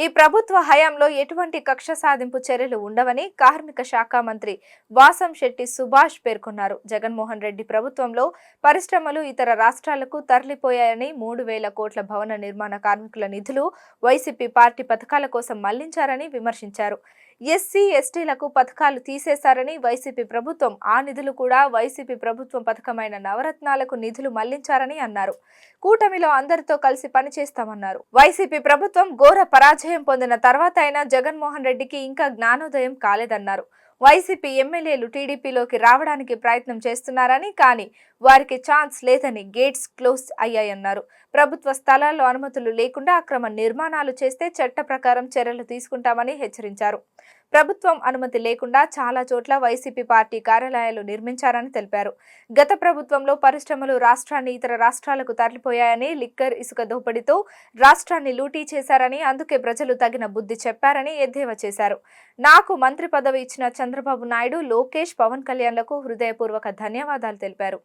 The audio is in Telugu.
ఈ ప్రభుత్వ హయాంలో ఎటువంటి కక్ష సాధింపు చర్యలు ఉండవని కార్మిక శాఖ మంత్రి వాసంశెట్టి సుభాష్ పేర్కొన్నారు. జగన్మోహన్ రెడ్డి ప్రభుత్వంలో పరిశ్రమలు ఇతర రాష్ట్రాలకు తరలిపోయాయని 3,000 కోట్ల భవన నిర్మాణ కార్మికుల నిధులు వైసీపీ పార్టీ పథకాల కోసం మళ్లించారని విమర్శించారు. ఎస్సీ ఎస్టీలకు పథకాలు తీసేశారని, వైసీపీ ప్రభుత్వం ఆ నిధులు కూడా వైసీపీ ప్రభుత్వం పథకమైన నవరత్నాలకు నిధులు మళ్లించారని అన్నారు. కూటమిలో అందరితో కలిసి పనిచేస్తామన్నారు. వైసీపీ ప్రభుత్వం ఘోర పరాజయం పొందిన తర్వాత అయినా జగన్మోహన్ రెడ్డికి ఇంకా జ్ఞానోదయం కాలేదన్నారు. వైసీపీ ఎమ్మెల్యేలు టీడీపీలోకి రావడానికి ప్రయత్నం చేస్తున్నారని, కానీ వారికి ఛాన్స్ లేదని గేట్స్ క్లోజ్ అయ్యాయన్నారు. ప్రభుత్వ స్థలాల్లో అనుమతులు లేకుండా అక్రమ నిర్మాణాలు చేస్తే చట్ట ప్రకారం చర్యలు తీసుకుంటామని హెచ్చరించారు. ప్రభుత్వం అనుమతి లేకుండా చాలా చోట్ల వైసీపీ పార్టీ కార్యాలయాలు నిర్మించారని తెలిపారు. గత ప్రభుత్వంలో పరిశ్రమలు రాష్ట్రాన్ని ఇతర రాష్ట్రాలకు తరలిపోయాయని, లిక్కర్ ఇసుక దోపిడీతో రాష్ట్రాన్ని లూటీ చేశారని, అందుకే ప్రజలు తగిన బుద్ధి చెప్పారని ఎద్దేవా చేశారు. నాకు మంత్రి పదవి ఇచ్చిన చంద్రబాబు నాయుడు, లోకేష్, పవన్ కళ్యాణ్లకు హృదయపూర్వక ధన్యవాదాలు తెలిపారు.